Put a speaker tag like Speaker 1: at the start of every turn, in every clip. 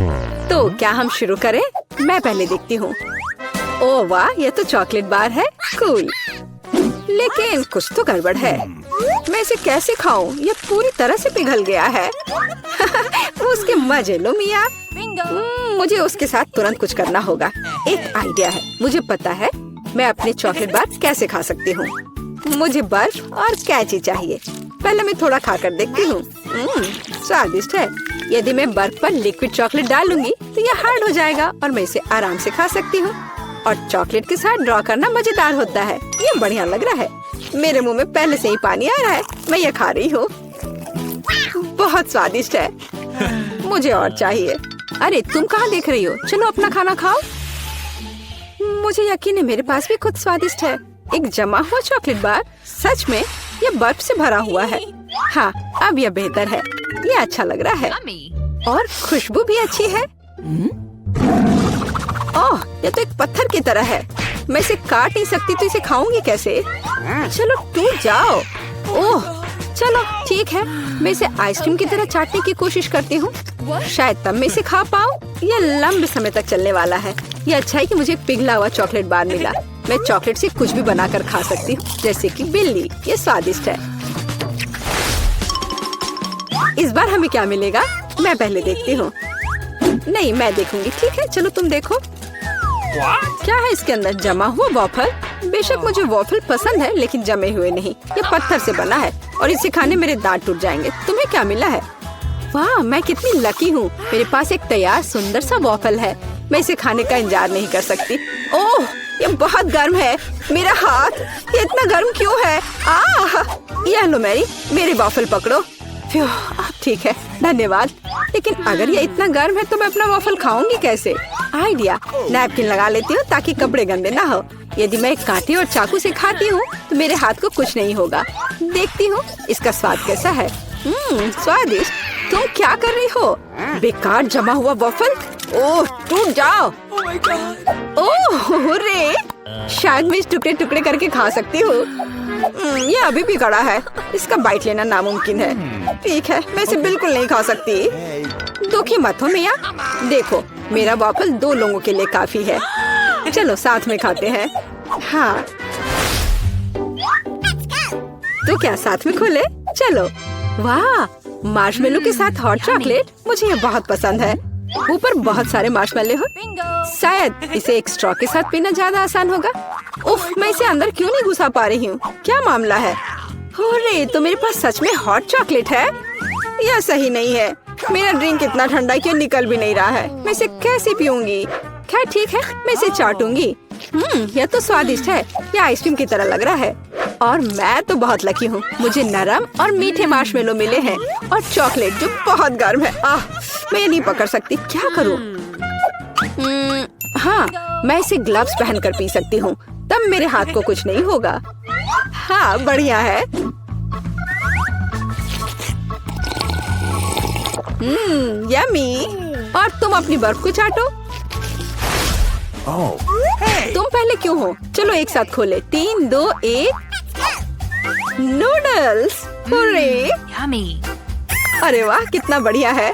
Speaker 1: तो क्या हम शुरू करें? मैं पहले देखती हूँ। ओह वाह, ये तो चॉकलेट बार है। कूल। लेकिन कुछ तो गड़बड़ है। मैं इसे कैसे खाऊं? ये पूरी तरह से पिघल गया है। उसके मजे लो मिया। मुझे उसके साथ तुरंत कुछ करना होगा। एक आइडिया है। मुझे पता है मैं अपने चॉकलेट बार कैसे खा सकती हूँ। मुझे बर्फ और कैची चाहिए। पहले मैं थोड़ा खाकर देखती हूँ। स्वादिष्ट है। यदि मैं बर्फ पर लिक्विड चॉकलेट डालूंगी तो यह हार्ड हो जाएगा और मैं इसे आराम से खा सकती हूँ। और चॉकलेट के साथ ड्रॉ करना मजेदार होता है। ये बढ़िया लग रहा है। मेरे मुंह में पहले से ही पानी आ रहा है। मैं ये खा रही हूँ। बहुत स्वादिष्ट है। मुझे और चाहिए। अरे तुम कहाँ देख रही हो? चलो अपना खाना खाओ। मुझे यकीन है मेरे पास भी खुद स्वादिष्ट है। एक जमा हुआ चॉकलेट बार। सच में ये बर्फ से भरा हुआ है। हाँ, अब यह बेहतर है। ये अच्छा लग रहा है और खुशबू भी अच्छी है। ओह, ये तो एक पत्थर की तरह है। मैं इसे काट नहीं सकती तो इसे खाऊंगी कैसे? चलो टूट जाओ। ओह, चलो ठीक है। मैं इसे आइसक्रीम की तरह चाटने की कोशिश करती हूँ। शायद तब मैं इसे खा पाऊँ। यह लंबे समय तक चलने वाला है। ये अच्छा है कि मुझे पिघला हुआ चॉकलेट बार मिला। मैं चॉकलेट से कुछ भी बनाकर खा सकती हूँ, जैसे कि बिल्ली। ये स्वादिष्ट है। इस बार हमें क्या मिलेगा? मैं पहले देखती हूँ। नहीं, मैं देखूंगी। ठीक है, चलो तुम देखो। क्या है इसके अंदर? जमा हुआ वॉफल। बेशक मुझे वॉफल पसंद है, लेकिन जमे हुए नहीं। ये पत्थर से बना है और इसे खाने मेरे दांत टूट जाएंगे। तुम्हें क्या मिला है? वाह, मैं कितनी लकी हूँ। मेरे पास एक तैयार सुंदर सा वॉफल है। मैं इसे खाने का इंतजार नहीं कर सकती। ओह, ये बहुत गर्म है। मेरा हाथ ये इतना गर्म क्यों है? यह लो मैरी, मेरे वॉफल पकड़ो। ठीक है, धन्यवाद। लेकिन अगर ये इतना गर्म है तो मैं अपना वॉफल खाऊंगी कैसे? आइडिया, नैपकिन लगा लेती हूँ ताकि कपड़े गंदे ना हो। यदि मैं एक कांटे और चाकू से खाती हूँ तो मेरे हाथ को कुछ नहीं होगा। देखती हूँ इसका स्वाद कैसा है। स्वादिष्ट। तुम क्या कर रही हो? बेकार जमा हुआ वॉफल। ओह, टूट जाओ। ओह रे, शायद मैं इस टुकड़े टुकड़े करके खा सकती हूँ। ये अभी भी कड़ा है। इसका बाइट लेना नामुमकिन है। ठीक है, मैं इसे बिल्कुल नहीं खा सकती। दुखी मत हो मिया। देखो, मेरा वॉफल 2 लोगों के लिए काफी है। चलो साथ में खाते हैं। हाँ, तो क्या साथ में खोले? चलो। वाह, मार्शमेलो के साथ हॉट चॉकलेट। मुझे ये बहुत पसंद है। ऊपर बहुत सारे मार्शमेलो हो। शायद इसे एक स्ट्रॉ के साथ पीना ज्यादा आसान होगा। उफ, मैं इसे अंदर क्यों नहीं घुसा पा रही हूँ? क्या मामला है? अरे, तो मेरे पास सच में हॉट चॉकलेट है। यह सही नहीं है। मेरा ड्रिंक इतना ठंडा क्यों निकल भी नहीं रहा है? मैं इसे कैसे पीऊंगी? खैर ठीक है, मैं इसे चाटूंगी। यह तो स्वादिष्ट है। यह आइसक्रीम की तरह लग रहा है। और मैं तो बहुत लकी हूँ। मुझे नरम और मीठे मार्शमेलो मिले हैं और चॉकलेट जो बहुत गर्म है। मैं ये नहीं पकड़ सकती। क्या करूँ? हाँ, मैं इसे ग्लव्स पहनकर पी सकती हूँ। तब मेरे हाथ को कुछ नहीं होगा। हाँ, बढ़िया है। यम्मी। और तुम अपनी बर्फ को चाटो। तुम पहले क्यों हो? चलो एक साथ खोले। 3, 2, 1। नूडल्स। अरे वाह, कितना बढ़िया है।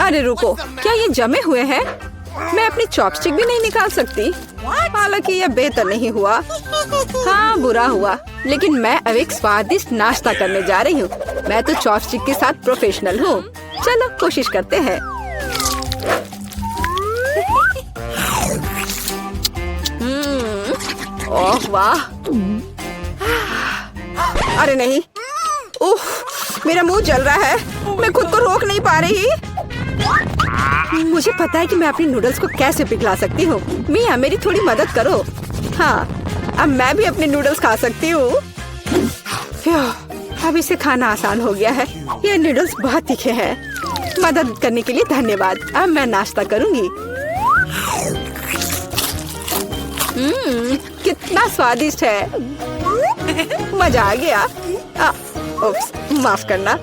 Speaker 1: अरे रुको, क्या ये जमे हुए हैं? मैं अपनी चॉपस्टिक भी नहीं निकाल सकती। हालांकि यह बेहतर नहीं हुआ। हाँ, बुरा हुआ। लेकिन मैं अब एक स्वादिष्ट नाश्ता करने जा रही हूँ। मैं तो चॉपस्टिक के साथ प्रोफेशनल हूँ। चलो कोशिश करते हैं। ओह वाह। अरे नहीं। उफ, मेरा मुंह जल रहा है। मैं खुद को रोक नहीं पा रही। मुझे पता है कि मैं अपनी नूडल्स को कैसे पिघला सकती हूँ। मिया, मेरी थोड़ी मदद करो। हाँ, अब मैं भी अपने नूडल्स खा सकती हूँ। अब इसे खाना आसान हो गया है। ये नूडल्स बहुत तीखे हैं। मदद करने के लिए धन्यवाद। अब मैं नाश्ता करूँगी। कितना स्वादिष्ट है। मजा आ गया। उप्स, माफ करना।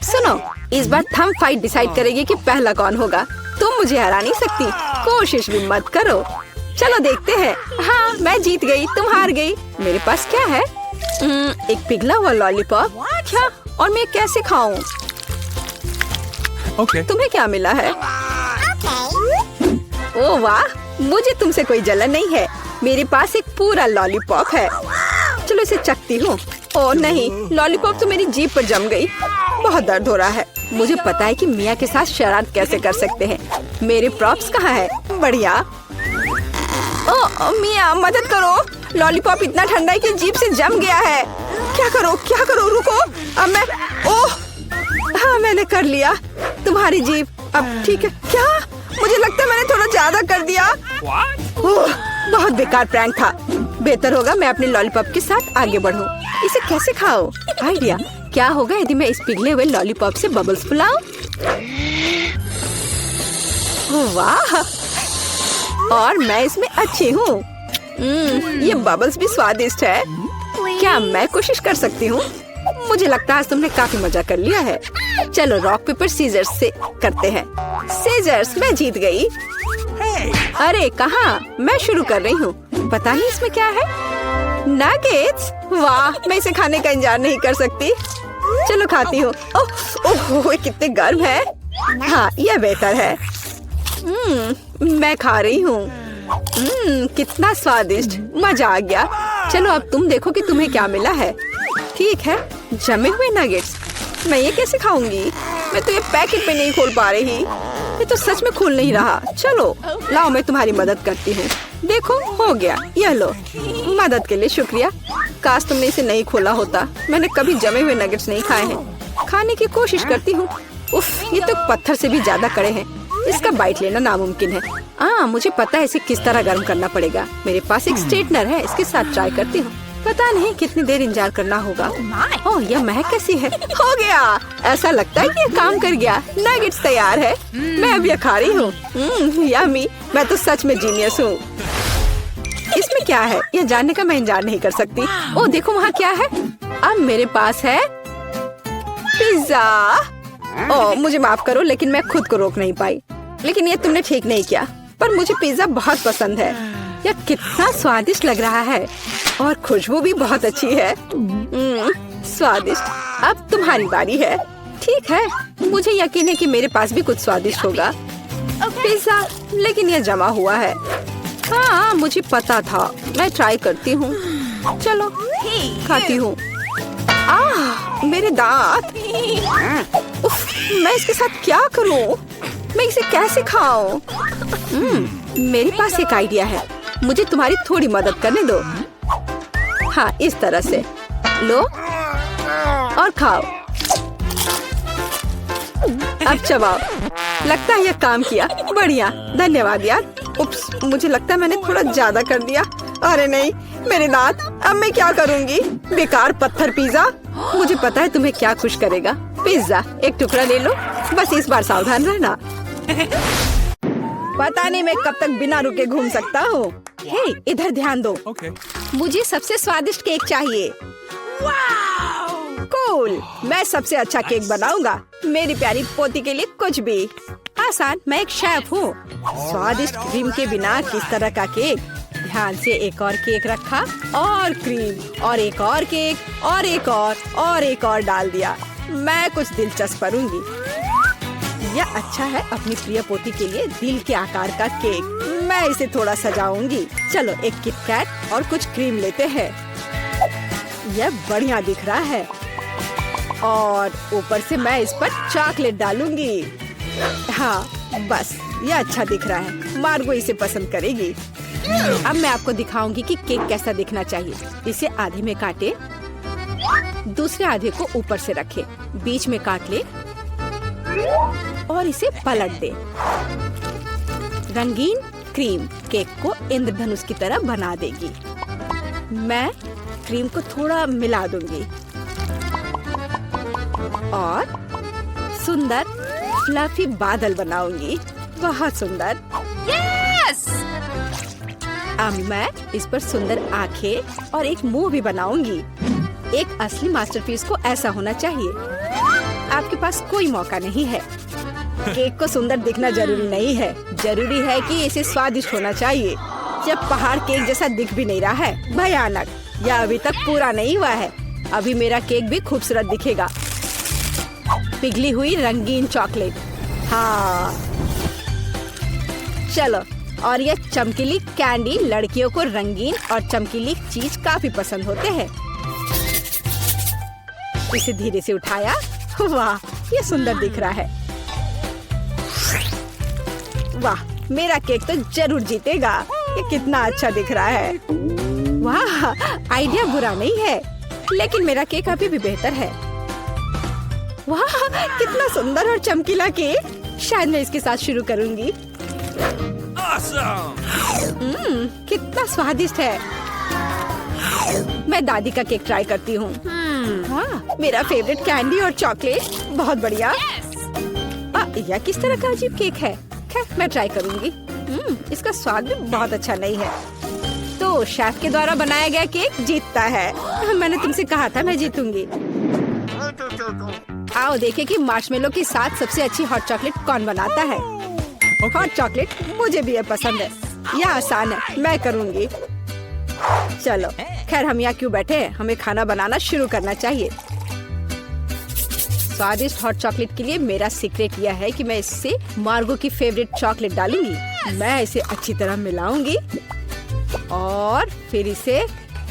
Speaker 1: सुनो, इस बार थंब फाइट डिसाइड करेगी कि पहला कौन होगा। तुम मुझे हरा नहीं सकती। कोशिश भी मत करो। चलो देखते हैं। हाँ, मैं जीत गई, तुम हार गई। मेरे पास क्या है? एक पिघला हुआ लॉलीपॉप। क्या? और मैं कैसे खाऊं? तुम्हें क्या मिला है? ओह वाह, मुझे तुमसे कोई जलन नहीं है। मेरे पास एक पूरा लॉलीपॉप है। चलो इसे चखती हूँ। ओह नहीं, लॉलीपॉप तो मेरी जीभ पर जम गई। बहुत दर्द हो रहा है। मुझे पता है कि मिया के साथ शरारत कैसे कर सकते हैं। मेरे प्रॉप्स कहाँ है? बढ़िया। ओह मिया, मदद करो। लॉलीपॉप इतना ठंडा है कि जीभ से जम गया है। क्या करो, रुको। अब मैं, ओह हाँ, मैंने कर लिया। तुम्हारी जीभ अब ठीक है क्या? मुझे लगता है मैंने थोड़ा ज्यादा कर दिया। ओह, बहुत बेकार प्रैंक था। बेहतर होगा मैं अपने लॉलीपॉप के साथ आगे बढ़ूं। इसे कैसे खाओ? आइडिया। क्या होगा यदि मैं इस पिघले हुए लॉलीपॉप से बबल्स फुलाऊं? वाह, और मैं इसमें अच्छी हूँ। ये बबल्स भी स्वादिष्ट है। क्या मैं कोशिश कर सकती हूँ? मुझे लगता है आज तुमने काफी मजा कर लिया है। चलो रॉक पेपर सीजर्स से करते हैं। सीजर्स, मैं जीत गई। अरे कहाँ? मैं शुरू कर रही हूँ। पता नहीं इसमें क्या है। नगेट्स, वाह, मैं इसे खाने का इंतजार नहीं कर सकती। चलो खाती हूँ। ओह, कितने गर्म है। हाँ, यह बेहतर है। मैं खा रही हूँ। कितना स्वादिष्ट, मजा आ गया। चलो अब तुम देखो कि तुम्हें क्या मिला है। ठीक है, जमे हुए नगेट्स। मैं ये कैसे खाऊंगी? मैं तो ये पैकेट में नहीं खोल पा रही। ये तो सच में खुल नहीं रहा। चलो लाओ, मैं तुम्हारी मदद करती हूँ। देखो, हो गया। यह लो। मदद के लिए शुक्रिया। काश तुमने इसे नहीं खोला होता। मैंने कभी जमे हुए नगेट्स नहीं खाए हैं। खाने की कोशिश करती हूँ। उफ, ये तो पत्थर से भी ज्यादा कड़े हैं। इसका बाइट लेना नामुमकिन है। मुझे पता है इसे किस तरह गर्म करना पड़ेगा। मेरे पास एक स्ट्रेटनर है, इसके साथ ट्राई करती हूँ। पता नहीं कितनी देर इंतजार करना होगा। ओह, यह महक कैसी है। हो गया। ऐसा लगता है कि ये काम कर गया। नगेट्स तैयार है। मैं अब यह खा रही हूँ। यम्मी, मैं तो सच में जीनियस हूँ। इसमें क्या है यह जानने का मैं इंतजार नहीं कर सकती। ओह देखो, वहाँ क्या है। अब मेरे पास है पिज्जा। ओह मुझे माफ करो, लेकिन मैं खुद को रोक नहीं पाई। लेकिन ये तुमने ठीक नहीं किया। पर मुझे पिज्जा बहुत पसंद है। यह कितना स्वादिष्ट लग रहा है और खुशबू भी बहुत अच्छी है। स्वादिष्ट। अब तुम्हारी बारी है। ठीक है, मुझे यकीन है कि मेरे पास भी कुछ स्वादिष्ट होगा। पिज्जा, लेकिन यह जमा हुआ है। हाँ, मुझे पता था। मैं ट्राई करती हूँ। चलो खाती हूँ। मेरे दांत। उफ, मैं इसके साथ क्या करूँ? मैं इसे कैसे खाऊं? मेरे पास एक आइडिया है। मुझे तुम्हारी थोड़ी मदद करने दो। हाँ, इस तरह से लो और खाओ। अब चबाओ। लगता है यह काम किया। बढ़िया, धन्यवाद यार। उप्स, मुझे लगता है मैंने थोड़ा ज्यादा कर दिया। अरे नहीं, मेरे दांत। अब मैं क्या करूँगी? बेकार पत्थर पिज्जा। मुझे पता है तुम्हें क्या खुश करेगा। पिज्जा, एक टुकड़ा ले लो। बस इस बार सावधान रहना। पता नहीं मैं कब तक बिना रुके घूम सकता हूँ। हे, इधर ध्यान दो। मुझे सबसे स्वादिष्ट केक चाहिए। कूल, मैं सबसे अच्छा केक बनाऊंगा। मेरी प्यारी पोती के लिए कुछ भी आसान। मैं एक शेफ हूँ। स्वादिष्ट क्रीम के बिना किस तरह का केक? ध्यान से एक और केक रखा और क्रीम और एक और केक और एक और डाल दिया। मैं कुछ दिलचस्प करूँगी। यह अच्छा है अपनी प्रिय पोती के लिए दिल के आकार का केक। मैं इसे थोड़ा सजाऊंगी। चलो एक किट कैट और कुछ क्रीम लेते हैं। यह बढ़िया दिख रहा है। और ऊपर से मैं इस पर चॉकलेट डालूंगी। हाँ बस, यह अच्छा दिख रहा है। मार्गो इसे पसंद करेगी। अब मैं आपको दिखाऊंगी कि केक कैसा दिखना चाहिए। इसे आधे में काटे, दूसरे आधे को ऊपर से रखे, बीच में काट ले और इसे पलट दे। रंगीन क्रीम केक को इंद्रधनुष की तरह बना देगी। मैं क्रीम को थोड़ा मिला दूंगी और सुंदर फ्लफी बादल बनाऊंगी। बहुत सुंदर।
Speaker 2: यस!
Speaker 1: अब मैं इस पर सुंदर आंखें और एक मुंह भी बनाऊंगी। एक असली मास्टरपीस को ऐसा होना चाहिए। आपके पास कोई मौका नहीं है। केक को सुंदर दिखना जरूरी नहीं है, जरूरी है कि इसे स्वादिष्ट होना चाहिए। जब पहाड़ केक जैसा दिख भी नहीं रहा है, भयानक। यह अभी तक पूरा नहीं हुआ है। अभी मेरा केक भी खूबसूरत दिखेगा। पिघली हुई रंगीन चॉकलेट, हाँ चलो, और ये चमकीली कैंडी लड़कियों को रंगीन और चमकीली चीज काफी पसंद होते हैं। इसे धीरे से उठाया। वाह, ये सुंदर दिख रहा है। वाह, मेरा केक तो जरूर जीतेगा। ये कितना अच्छा दिख रहा है। वाह, आइडिया बुरा नहीं है, लेकिन मेरा केक अभी भी बेहतर है। वाह, कितना सुंदर और चमकीला केक। शायद मैं इसके साथ शुरू करूंगी। कितना स्वादिष्ट है। मैं दादी का केक ट्राई करती हूँ। हाँ, मेरा फेवरेट कैंडी और चॉकलेट। बहुत बढ़िया। यह किस तरह का अजीब केक है। खैर, मैं ट्राई करूंगी। इसका स्वाद भी बहुत अच्छा नहीं है। तो शेफ के द्वारा बनाया गया केक जीतता है। मैंने तुमसे कहा था मैं जीतूंगी। आओ देखें कि मार्शमेलो के साथ सबसे अच्छी हॉट चॉकलेट कौन बनाता है। हॉट चॉकलेट मुझे भी ये पसंद है। यह आसान है, मैं करूंगी। चलो, खैर हम यहाँ क्यों बैठे हैं, हमें खाना बनाना शुरू करना चाहिए। स्वादिष्ट हॉट चॉकलेट के लिए मेरा सीक्रेट यह है कि मैं इससे मार्गो की फेवरेट चॉकलेट डालूंगी। मैं इसे अच्छी तरह मिलाऊंगी और फिर इसे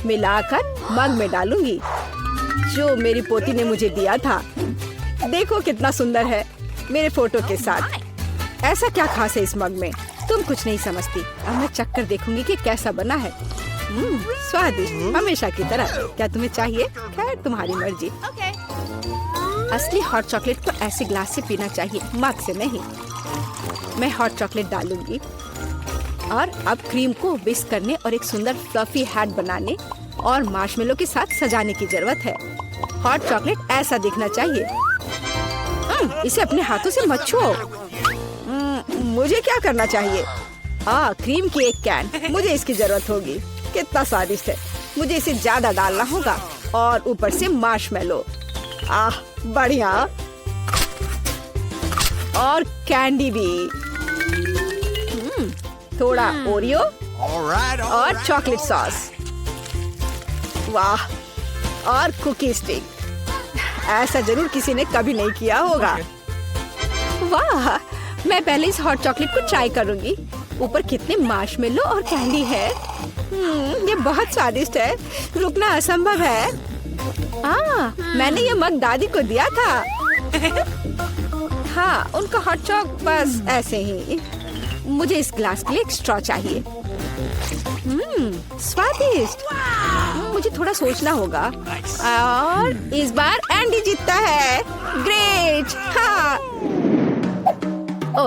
Speaker 1: मिलाकर मग में डालूंगी जो मेरी पोती ने मुझे दिया था। देखो कितना सुंदर है, मेरे फोटो के साथ। ऐसा क्या खास है इस मग में, तुम कुछ नहीं समझती। अब मैं चखकर देखूंगी कि कैसा बना है। स्वादिष्ट, हमेशा की तरह। क्या तुम्हें चाहिए? खैर, तुम्हारी मर्जी। असली हॉट चॉकलेट को ऐसे ग्लास से पीना चाहिए, मग से नहीं। मैं हॉट चॉकलेट डालूंगी और अब क्रीम को विस्क करने और एक सुंदर फ्लफी हैट बनाने और मार्शमेलो के साथ सजाने की जरूरत है। हॉट चॉकलेट ऐसा दिखना चाहिए। इसे अपने हाथों से मत छुओ। मुझे क्या करना चाहिए? क्रीम की एक कैन, मुझे इसकी जरूरत होगी। कितना स्वादिष्ट है। मुझे इसे ज्यादा डालना होगा और ऊपर से मार्शमेलो। बढ़िया। और कैंडी भी। थोड़ा ओरियो और चॉकलेट सॉस। वाह, और कुकी स्टिक। ऐसा जरूर किसी ने कभी नहीं किया होगा। वाह, मैं पहले इस हॉट चॉकलेट को ट्राई करूंगी। ऊपर कितने मार्शमेलो और कैंडी है। ये बहुत स्वादिष्ट है, रुकना असंभव है। मैंने ये मग दादी को दिया था। हाँ, उनका हॉट चॉक बस ऐसे ही। मुझे इस ग्लास के लिए एक स्ट्रॉ चाहिए। स्वादिष्ट। मुझे थोड़ा सोचना होगा। और इस बार एंडी जीतता है। ग्रेट। हाँ।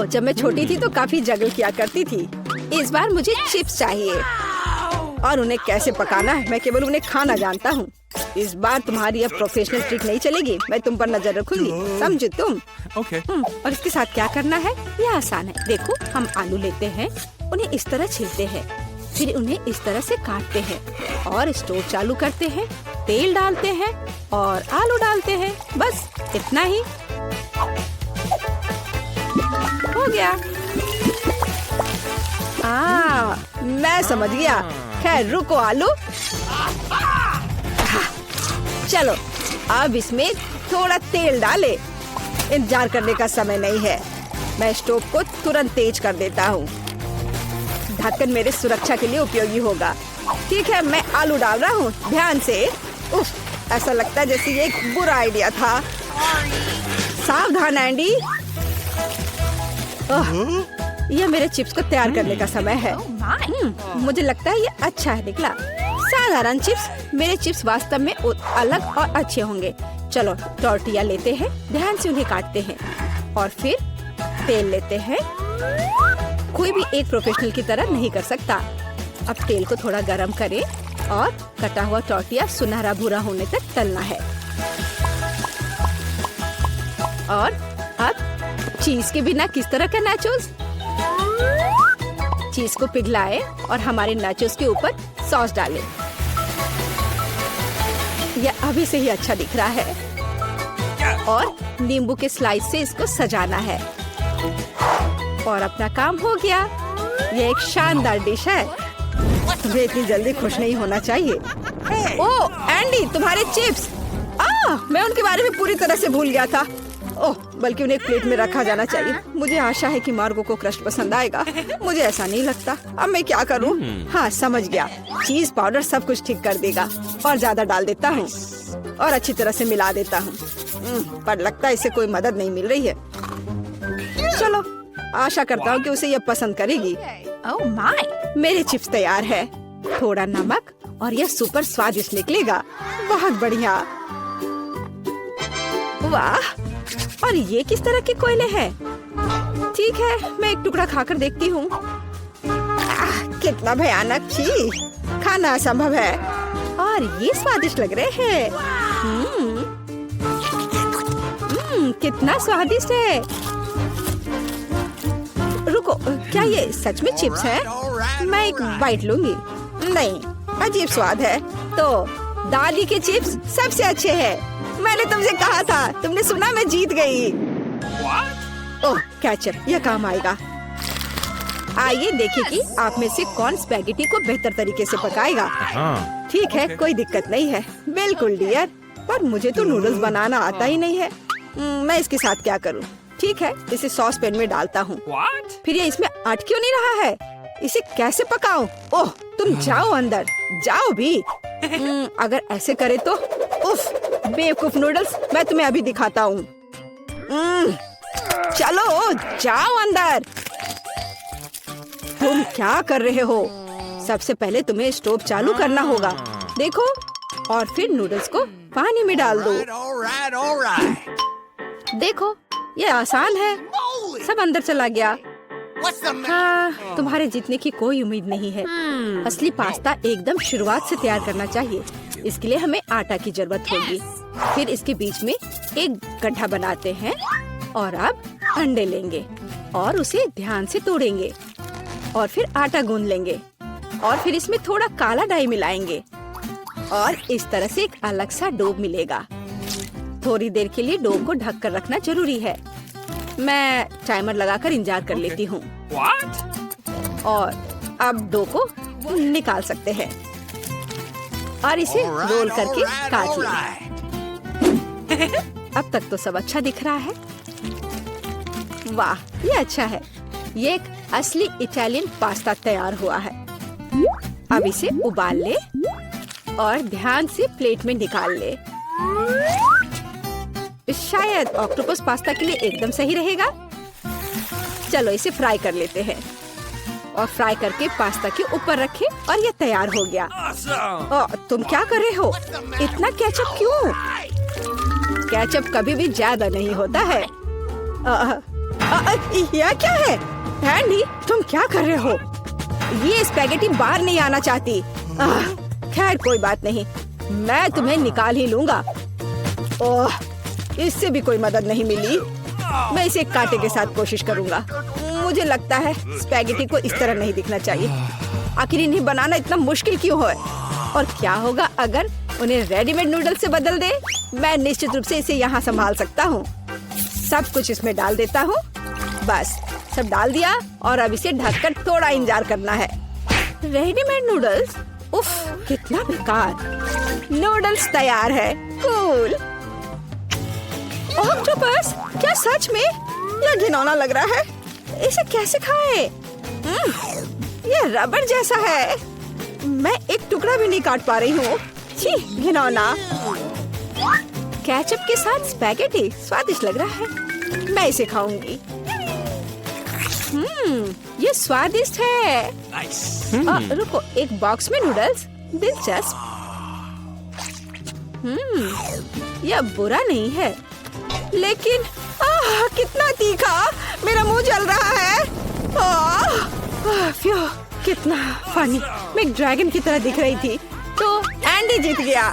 Speaker 1: जब मैं छोटी थी तो काफी जगल किया करती थी। इस बार मुझे चिप्स चाहिए और उन्हें कैसे पकाना है मैं केवल उन्हें खाना जानता हूँ। इस बार तुम्हारी अब प्रोफेशनल ट्रिक नहीं चलेगी। मैं तुम पर नजर रखूंगी, समझे तुम? और इसके साथ क्या करना है? यह आसान है। देखो, हम आलू लेते हैं, उन्हें इस तरह छीलते हैं, फिर उन्हें इस तरह से काटते हैं और स्टोव चालू करते हैं, तेल डालते हैं और आलू डालते हैं। बस इतना ही। हो गया। मैं समझ गया। खैर, रुको आलू। चलो, अब इसमें थोड़ा तेल डाले। इंतजार करने का समय नहीं है। मैं स्टोव को तुरंत तेज कर देता हूँ। ढक्कन मेरे सुरक्षा के लिए उपयोगी होगा। ठीक है, मैं आलू डाल रहा हूँ। ध्यान से। ऐसा लगता है जैसे ये एक बुरा आइडिया था। सावधान एंडी। यह मेरे चिप्स को तैयार करने का समय है। मुझे लगता है ये अच्छा है निकला। साधारण चिप्स। मेरे चिप्स वास्तव में अलग और अच्छे होंगे। चलो, टॉर्टिया लेते हैं, ध्यान से उन्हें काटते हैं और फिर तेल लेते हैं। कोई भी एक प्रोफेशनल की तरह नहीं कर सकता। अब तेल को थोड़ा गरम करें और कटा हुआ टॉर्टिया सुनहरा भूरा होने तक तलना है। और अब चीज के बिना किस तरह का नाचोस? चीज को पिघलाएं और हमारे नाचोस के ऊपर सॉस डालें। यह अभी से ही अच्छा दिख रहा है। और नींबू के स्लाइस से इसको सजाना है। और अपना काम हो गया। यह एक शानदार डिश है। तुम्हें इतनी जल्दी खुश नहीं होना चाहिए। ओह एंडी, तुम्हारे चिप्स। मैं उनके बारे में पूरी तरह से भूल गया था। ओह बल्कि उन्हें एक प्लेट में रखा जाना चाहिए। मुझे आशा है कि मार्गो को क्रस्ट पसंद आएगा। मुझे ऐसा नहीं लगता। अब मैं क्या करूं? हाँ, समझ गया। चीज पाउडर सब कुछ ठीक कर देगा। और ज्यादा डाल देता हूँ और अच्छी तरह से मिला देता हूँ। पर लगता है इसे कोई मदद नहीं मिल रही है। चलो, आशा करता हूँ कि उसे यह पसंद करेगी।
Speaker 2: Oh my!
Speaker 1: मेरे चिप्स तैयार है। थोड़ा नमक और यह सुपर स्वादिष्ट निकलेगा। बहुत बढ़िया। वाह! और ये किस तरह के कोयले हैं? ठीक है, मैं एक टुकड़ा खाकर देखती हूँ। कितना भयानक! छी, खाना असंभव है। और ये स्वादिष्ट लग रहे हैं। कितना स्वादिष्ट है। रुको, क्या ये सच में चिप्स है? मैं एक बाइट लूंगी। नहीं, अजीब स्वाद है। तो दादी के चिप्स सबसे अच्छे हैं। मैंने तुमसे कहा था। तुमने सुना? मैं जीत गई। ओह, केचप, यह काम आएगा। आइए देखें कि आप में से कौन स्पैगेटी को बेहतर तरीके से पकाएगा। ठीक है, कोई दिक्कत नहीं है। बिल्कुल डियर, पर मुझे तो नूडल्स बनाना आता ही नहीं है। मैं इसके साथ क्या करूं? ठीक है, इसे सॉस पैन में डालता हूँ। फिर ये इसमें अट क्यों नहीं रहा है? इसे कैसे पकाऊं? ओह, तुम जाओ अंदर, जाओ भी। अगर ऐसे करे तो उफ, बेवकूफ नूडल्स, मैं तुम्हें अभी दिखाता हूँ। चलो, जाओ अंदर। तुम क्या कर रहे हो? सबसे पहले तुम्हें स्टोव चालू करना होगा। देखो, और फिर नूडल्स को पानी में डाल दो। देखो, ये आसान है। सब अंदर चला गया। हाँ, तुम्हारे जीतने की कोई उम्मीद नहीं है। असली पास्ता एकदम शुरुआत से तैयार करना चाहिए। इसके लिए हमें आटा की जरूरत होगी। फिर इसके बीच में एक गड्ढा बनाते हैं और अब अंडे लेंगे और उसे ध्यान से तोड़ेंगे और फिर आटा गूंद लेंगे और फिर इसमें थोड़ा काला डाई मिलाएंगे और इस तरह से एक अलग सा डो मिलेगा। थोड़ी देर के लिए डो को ढक कर रखना जरूरी है। मैं टाइमर लगाकर इंतजार कर लेती हूँ। और अब डो को निकाल सकते हैं और इसे रोल करके काट लेंगे। अब तक तो सब अच्छा दिख रहा है। वाह, ये अच्छा है। ये एक असली इटालियन पास्ता तैयार हुआ है। अब इसे उबाल ले और ध्यान से प्लेट में निकाल ले। शायद ऑक्टोपस पास्ता के लिए एकदम सही रहेगा। चलो, इसे फ्राई कर लेते हैं और फ्राई करके पास्ता के ऊपर रखें और ये तैयार हो गया। तुम क्या कर रहे हो? इतना केचप क्यों? केचप कभी भी ज्यादा नहीं होता है। यह क्या है? एंडी, तुम क्या कर रहे हो? ये स्पैगेटी बाहर नहीं आना चाहती। खैर, कोई बात नहीं, मैं तुम्हें निकाल ही लूंगा। ओह, इससे भी कोई मदद नहीं मिली। मैं इसे एक कांटे के साथ कोशिश करूंगा। मुझे लगता है स्पैगेटी को इस तरह नहीं दिखना चाहिए। आखिर इन्हें बनाना इतना मुश्किल क्यों है? और क्या होगा अगर उन्हें रेडीमेड नूडल्स से बदल दे? मैं निश्चित रूप से इसे यहाँ संभाल सकता हूँ। सब कुछ इसमें डाल देता हूँ। बस, सब डाल दिया और अब इसे ढककर थोड़ा इंतजार करना है। Readymade noodles? उफ, कितना बेकार। नूडल्स तैयार है। कूल। ऑक्टोपस, क्या सच में? यह घिनौना लग रहा है। इसे कैसे खाएं? यह रबर जैसा है। मैं एक टुकड़ा भी नहीं काट पा रही हूँ। छी, घिनौना। केचप के साथ स्पैगेटी स्वादिष्ट लग रहा है। मैं इसे खाऊंगी। ये स्वादिष्ट है। रुको, एक बॉक्स में नूडल्स? दिलचस्प। यह बुरा नहीं है, लेकिन कितना तीखा। मेरा मुंह जल रहा है। कितना फनी। मैं एक ड्रैगन की तरह दिख रही थी। तो एंडी जीत गया।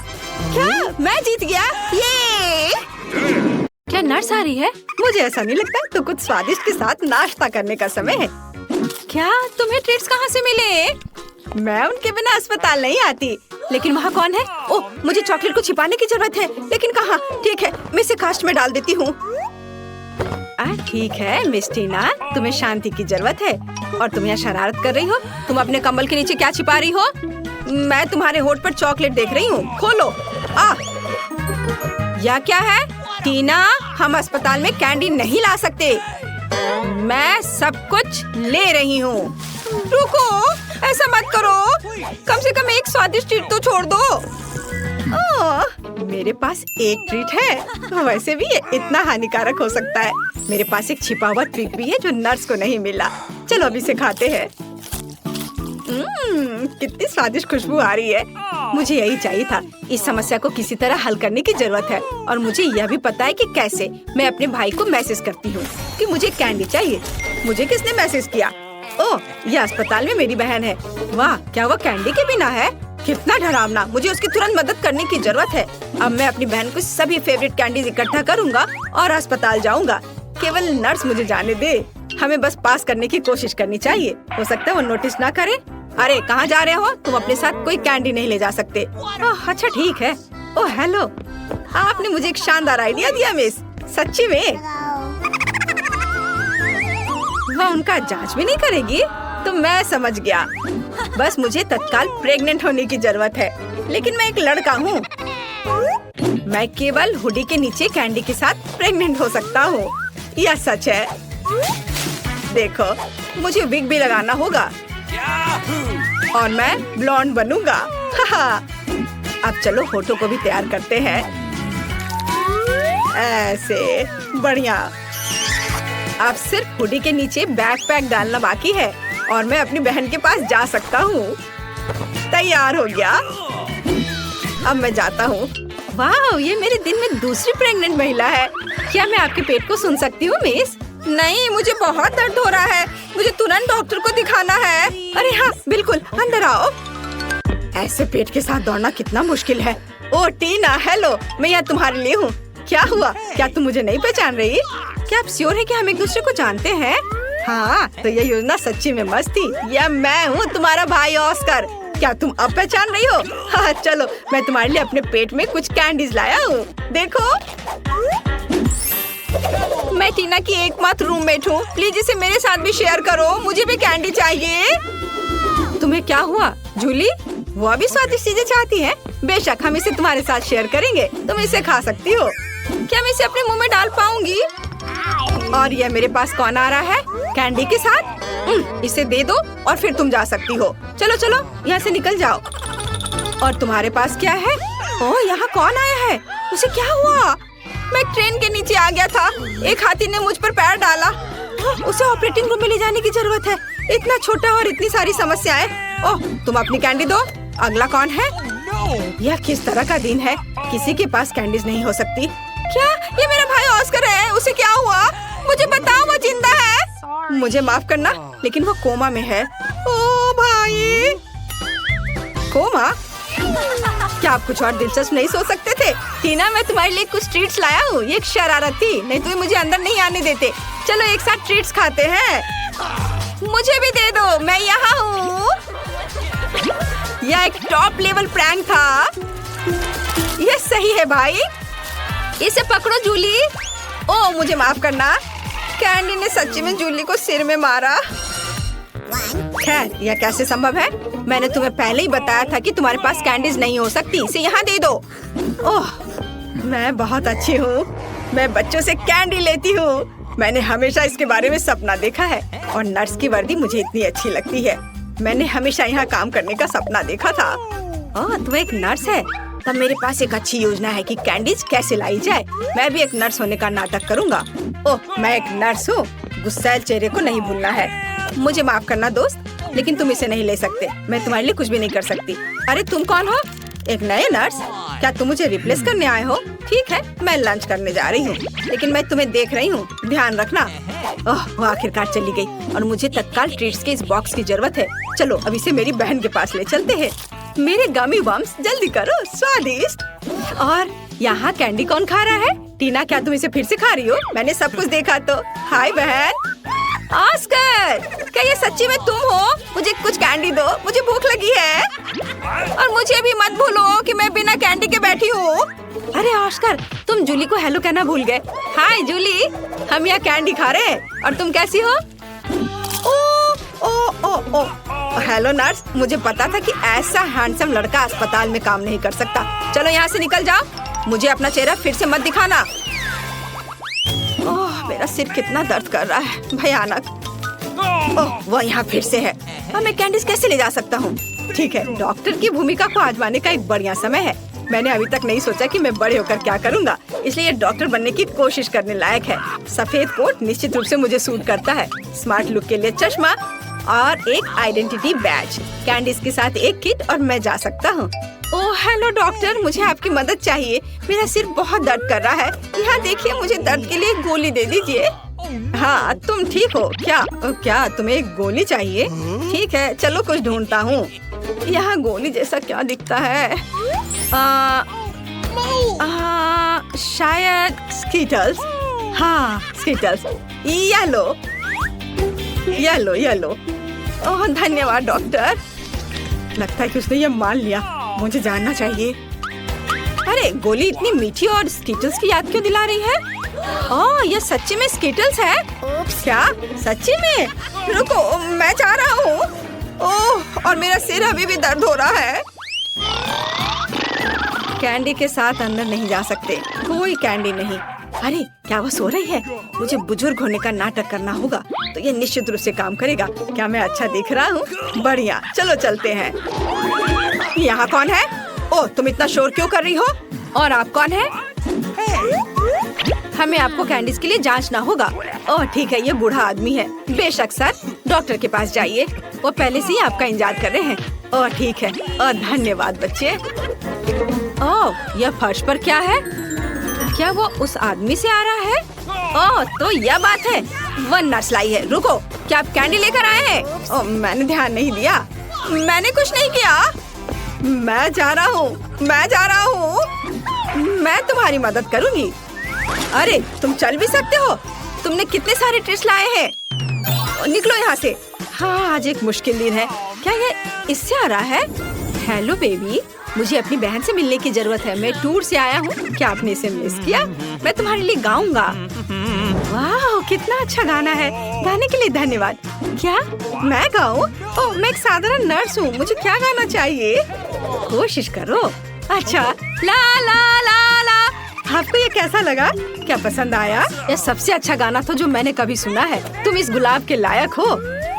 Speaker 1: क्या मैं जीत गया? ये क्या नर्स आ रही है? मुझे ऐसा नहीं लगता। तो कुछ स्वादिष्ट के साथ नाश्ता करने का समय है। क्या तुम्हें ट्रीट्स कहाँ से मिले? मैं उनके बिना अस्पताल नहीं आती। लेकिन वहाँ कौन है? ओह, मुझे चॉकलेट को छिपाने की जरूरत है, लेकिन कहाँ? ठीक है, मैं इसे कास्ट में डाल देती हूँ। ठीक है मिस टीना, तुम्हें शांति की जरूरत है और तुम यहाँ शरारत कर रही हो। तुम अपने कंबल के नीचे क्या छिपा रही हो? मैं तुम्हारे होठ पर चॉकलेट देख रही हूँ। खोलो। या क्या है? टीना, हम अस्पताल में कैंडी नहीं ला सकते। मैं सब कुछ ले रही हूँ। रुको, ऐसा मत करो। कम से कम एक स्वादिष्ट ट्रीट तो छोड़ दो। मेरे पास एक ट्रीट है, वैसे भी ये इतना हानिकारक हो सकता है। मेरे पास एक छिपा हुआ ट्रीट भी है जो नर्स को नहीं मिला। चलो अभी से खाते हैं। कितनी स्वादिष्ट खुशबू आ रही है। मुझे यही चाहिए था। इस समस्या को किसी तरह हल करने की जरूरत है और मुझे यह भी पता है कि कैसे। मैं अपने भाई को मैसेज करती हूँ कि मुझे कैंडी चाहिए। मुझे किसने मैसेज किया? ओह, ये अस्पताल में मेरी बहन है। वाह, क्या वो कैंडी के बिना है? कितना डरावना। मुझे उसकी तुरंत मदद करने की जरूरत है। अब मैं अपनी बहन को सभी फेवरेट कैंडीज इकट्ठा करूँगा और अस्पताल जाऊँगा। केवल नर्स मुझे जाने दे। हमें बस पास करने की कोशिश करनी चाहिए। हो सकता है वो नोटिस ना करे। अरे कहाँ जा रहे हो? तुम अपने साथ कोई कैंडी नहीं ले जा सकते। अच्छा ठीक है। ओह हेलो, आपने मुझे एक शानदार आइडिया दिया मिस। सच्ची में? वह उनका जांच भी नहीं करेगी? तो मैं समझ गया। बस मुझे तत्काल प्रेग्नेंट होने की जरूरत है। लेकिन मैं एक लड़का हूँ। मैं केवल हुडी के नीचे कैंडी के साथ प्रेग्नेंट हो सकता हूँ। यह सच है। देखो, मुझे विग भी लगाना होगा और मैं ब्लॉन्ड बनूंगा। अब चलो होठों को भी तैयार करते हैं। ऐसे बढ़िया। अब सिर्फ हुडी के नीचे बैकपैक डालना बाकी है और मैं अपनी बहन के पास जा सकता हूँ। तैयार हो गया। अब मैं जाता हूँ। वाह, ये मेरे दिन में दूसरी प्रेग्नेंट महिला है। क्या मैं आपके पेट को सुन सकती हूँ मिस? नहीं, मुझे बहुत दर्द हो रहा है। मुझे तुरंत डॉक्टर को दिखाना है। अरे हाँ, बिल्कुल, अंदर आओ। ऐसे पेट के साथ दौड़ना कितना मुश्किल है। ओह टीना, हेलो, मैं यहाँ तुम्हारे लिए हूँ। क्या हुआ? क्या तुम मुझे नहीं पहचान रही? क्या आप श्योर है कि हम एक दूसरे को जानते हैं? हाँ, तो ये योजना सच्ची में मस्त थी। यह मैं हूँ, तुम्हारा भाई ऑस्कर। क्या तुम अब पहचान रही हो? हाँ, चलो मैं तुम्हारे लिए अपने पेट में कुछ कैंडीज लाया हूँ। देखो, मैं टीना की एकमात्र रूममेट हूँ। प्लीज इसे मेरे साथ भी शेयर करो। मुझे भी कैंडी चाहिए। तुम्हें क्या हुआ जूली? वो अभी स्वादिष्ट चीजें चाहती है। बेशक, हम इसे तुम्हारे साथ शेयर करेंगे। तुम इसे खा सकती हो। क्या मैं इसे अपने मुंह में डाल पाऊंगी? और यह मेरे पास कौन आ रहा है? कैंडी के साथ। इसे दे दो और फिर तुम जा सकती हो। चलो चलो, यहाँ से निकल जाओ। और तुम्हारे पास क्या है? ओह, यहाँ कौन आया है? उसे क्या हुआ? मैं ट्रेन के नीचे आ गया था। एक हाथी ने मुझ पर पैर डाला। उसे ऑपरेटिंग रूम में ले जाने की जरूरत है। इतना छोटा और इतनी सारी समस्याएं। ओह, तुम अपनी कैंडी दो। अगला कौन है? यह किस तरह का दिन है? किसी के पास कैंडीज नहीं हो सकती। क्या ये मेरा भाई ऑस्कर है? उसे क्या हुआ? मुझे बताओ, वो जिंदा है? मुझे माफ करना, लेकिन वो कोमा में है। ओ भाई, कोमा? क्या आप कुछ और दिलचस्प नहीं सोच सकते थे? टीना, मैं तुम्हारे लिए कुछ ट्रीट्स लाया हूँ। ये एक शरारत थी, नहीं तो ये मुझे अंदर नहीं आने देते। चलो एक साथ ट्रीट्स खाते हैं। मुझे भी दे दो, मैं यहाँ हूँ। यह एक टॉप लेवल प्रैंक था। यह सही है भाई। इसे पकड़ो जूली। ओह, मुझे माफ करना। कैंडी ने सच्ची में जूली को सिर में मारा। खैर, यह कैसे संभव है? मैंने तुम्हें पहले ही बताया था कि तुम्हारे पास कैंडीज नहीं हो सकती। इसे यहाँ दे दो। ओह, मैं बहुत अच्छी हूँ। मैं बच्चों से कैंडी लेती हूँ। मैंने हमेशा इसके बारे में सपना देखा है और नर्स की वर्दी मुझे इतनी अच्छी लगती है। मैंने हमेशा यहाँ काम करने का सपना देखा था। ओह, तुम एक नर्स है? तब मेरे पास एक अच्छी योजना है कि कैंडीज कैसे लाई जाए। मैं भी एक नर्स होने का नाटक करूँगा। ओह, मैं एक नर्स हूँ। गुस्सैल चेहरे को नहीं भूलना है। मुझे माफ करना दोस्त, लेकिन तुम इसे नहीं ले सकते। मैं तुम्हारे लिए कुछ भी नहीं कर सकती। अरे तुम कौन हो? एक नए नर्स? क्या तुम मुझे रिप्लेस करने आए हो? ठीक है, मैं लंच करने जा रही हूँ, लेकिन मैं तुम्हें देख रही हूँ। ध्यान रखना। ओह, वो आखिरकार चली गई और मुझे तत्काल ट्रीट्स के इस बॉक्स की जरूरत है। चलो अब इसे मेरी बहन के पास ले चलते हैं। मेरे गमी बम्स, जल्दी करो, स्वादिष्ट। और यहाँ कैंडी कौन खा रहा है? टीना, क्या तुम इसे फिर से खा रही हो? मैंने सब कुछ देखा तो। हाय बहन। ऑस्कर, क्या ये सच्ची में तुम हो? मुझे कुछ कैंडी दो, मुझे भूख लगी है। और मुझे भी मत भूलो कि मैं बिना कैंडी के बैठी हूँ। अरे ऑस्कर, तुम जूली को हेलो कहना भूल गए। हाय जूली, हम यहाँ कैंडी खा रहे हैं। और तुम कैसी हो? ओ ओ ओ ओ हेलो नर्स, मुझे पता था कि ऐसा हैंडसम लड़का अस्पताल में काम नहीं कर सकता। चलो यहाँ से निकल जाओ। मुझे अपना चेहरा फिर से मत दिखाना। मेरा सिर कितना दर्द कर रहा है, भयानक। ओह, वो यहाँ फिर से है। अब मैं कैंडीज कैसे ले जा सकता हूँ? ठीक है, डॉक्टर की भूमिका को आजमाने का एक बढ़िया समय है। मैंने अभी तक नहीं सोचा कि मैं बड़े होकर क्या करूँगा, इसलिए ये डॉक्टर बनने की कोशिश करने लायक है। सफेद कोट निश्चित रूप से मुझे सूट करता है। स्मार्ट लुक के लिए चश्मा और एक आइडेंटिटी बैज, कैंडीज के साथ एक किट और मैं जा सकता हूँ। ओह हेलो डॉक्टर, मुझे आपकी मदद चाहिए। मेरा सिर बहुत दर्द कर रहा है। यहाँ देखिए, मुझे दर्द के लिए गोली दे दीजिए। हाँ, तुम ठीक हो क्या? क्या तुम्हें एक गोली चाहिए? ठीक है, चलो कुछ ढूंढता हूँ। यहाँ गोली जैसा क्या दिखता है? शायद स्कीटल्स। हाँ, Skittles. Yellow yellow yellow. Oh धन्यवाद डॉक्टर। लगता है कि उसने ये मान लिया। मुझे जानना चाहिए। अरे गोली इतनी मीठी और स्कीटल्स की याद क्यों दिला रही है? ओह ये सच्ची में स्कीटल्स है? क्या सच्ची में? रुको, मैं जा रहा हूँ। ओह और मेरा सिर अभी भी दर्द हो रहा है। कैंडी के साथ अंदर नहीं जा सकते, कोई कैंडी नहीं। अरे क्या वो सो रही है? मुझे बुजुर्ग होने का नाटक करना होगा तो ये निश्चित रूप से काम करेगा। क्या मैं अच्छा दिख रहा हूँ? बढ़िया, चलो चलते हैं। यहाँ कौन है? ओह तुम इतना शोर क्यों कर रही हो? और आप कौन है? हमें आपको कैंडीज के लिए जांचना होगा। ओह ठीक है, ये बूढ़ा आदमी है। बेशक सर, डॉक्टर के पास जाइए, वो पहले से ही आपका इंतजार कर रहे हैं। ओह ठीक है, और धन्यवाद बच्चे। ओह यह फर्श पर क्या है? क्या वो उस आदमी से आ रहा है? ओह तो यह बात है, वह नर्स लाई है। रुको, क्या आप कैंडी लेकर आए हैं? ओह मैंने ध्यान नहीं दिया। मैंने कुछ नहीं किया। मैं जा रहा हूँ। मैं तुम्हारी मदद करूँगी। अरे तुम चल भी सकते हो? तुमने कितने सारे ट्रिक्स लाए हैं। निकलो यहाँ से। हाँ आज एक मुश्किल दिन है। क्या ये इससे आ रहा है? हेलो बेबी, मुझे अपनी बहन से मिलने की जरूरत है। मैं टूर से आया हूँ। क्या आपने इसे मिस किया? मैं तुम्हारे लिए गाऊंगा। वाह कितना अच्छा गाना है। गाने के लिए धन्यवाद। क्या मैं गाऊं? ओह मैं एक साधारण नर्स हूँ। मुझे क्या गाना चाहिए? कोशिश करो। अच्छा ला ला ला ला। आपको ये कैसा लगा? क्या पसंद आया? यह सबसे अच्छा गाना था जो मैंने कभी सुना है। तुम इस गुलाब के लायक हो।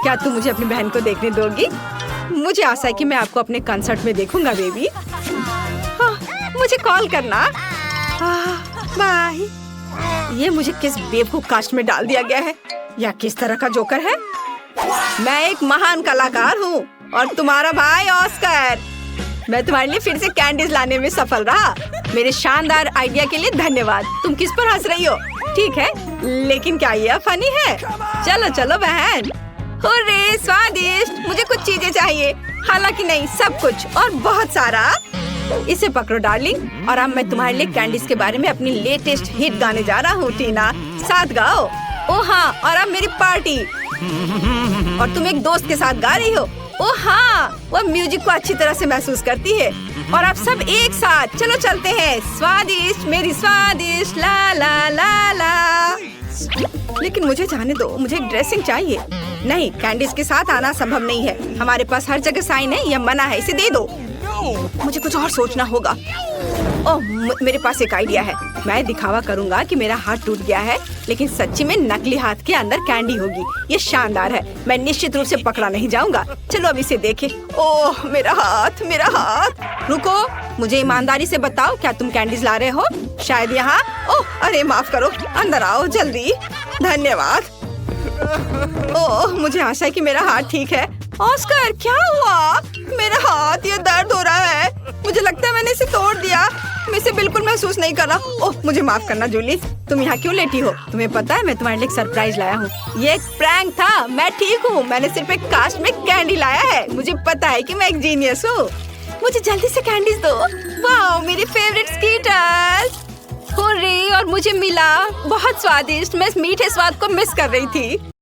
Speaker 1: क्या तुम मुझे अपनी बहन को देखने दोगी? मुझे आशा है कि मैं आपको अपने कंसर्ट में देखूंगा बेबी। हाँ, मुझे कॉल करना। बाय। ये मुझे किस बेवकूफ कास्ट में डाल दिया गया है? या किस तरह का जोकर है? मैं एक महान कलाकार हूँ और तुम्हारा भाई ऑस्कर। मैं तुम्हारे लिए फिर से कैंडीज लाने में सफल रहा। मेरे शानदार आइडिया के लिए धन्यवाद। तुम किस पर हंस रही हो? ठीक है, लेकिन क्या ये फनी है? चलो चलो बहन। हुर्रे, स्वादिष्ट। मुझे कुछ चीजें चाहिए। हालांकि नहीं, सब कुछ और बहुत सारा। इसे पकड़ो डार्लिंग। और अब मैं तुम्हारे लिए कैंडीज के बारे में अपनी लेटेस्ट हिट गाने जा रहा हूँ। टीना साथ गाओ। ओ हाँ, और अब मेरी पार्टी। और तुम एक दोस्त के साथ गा रही हो। ओ हाँ, वह म्यूजिक को अच्छी तरह से महसूस करती है। और अब सब एक साथ चलो चलते हैं। स्वादिष्ट मेरी स्वादिष्ट, ला ला ला ला। लेकिन मुझे जाने दो, मुझे एक ड्रेसिंग चाहिए। नहीं, कैंडीज के साथ आना संभव नहीं है। हमारे पास हर जगह साइन है, यह मना है। इसे दे दो। मुझे कुछ और सोचना होगा। ओह मेरे पास एक आइडिया है। मैं दिखावा करूंगा कि मेरा हाथ टूट गया है, लेकिन सच्ची में नकली हाथ के अंदर कैंडी होगी। ये शानदार है। मैं निश्चित रूप से पकड़ा नहीं जाऊंगा। चलो अब इसे देखें। ओह मेरा हाथ, मेरा हाथ। रुको, मुझे ईमानदारी से बताओ, क्या तुम कैंडीज ला रहे हो? शायद यहाँ। ओह अरे माफ करो, अंदर आओ जल्दी। धन्यवाद। ओह मुझे आशा है कि मेरा हाथ ठीक है। ऑस्कर क्या हुआ? मेरा हाथ, ये दर्द हो रहा है। मुझे लगता है मैंने इसे तोड़ दिया। मैं इसे बिल्कुल महसूस नहीं कर रहा। ओह मुझे माफ करना जूली। तुम यहाँ क्यों लेटी हो? तुम्हें पता है मैं तुम्हारे लिए एक सरप्राइज लाया हूँ। ये एक प्रैंक था। मैं ठीक हूँ। मैंने सिर्फ एक कास्ट में कैंडी लाया है। मुझे पता है कि मैं एक जीनियस हूँ। मुझे जल्दी से कैंडीज दो। वाह मेरी फेवरेट स्कीटर्स। हुर्रे, और मुझे मिला। बहुत स्वादिष्ट। मैं इस मीठे स्वाद को मिस कर रही थी।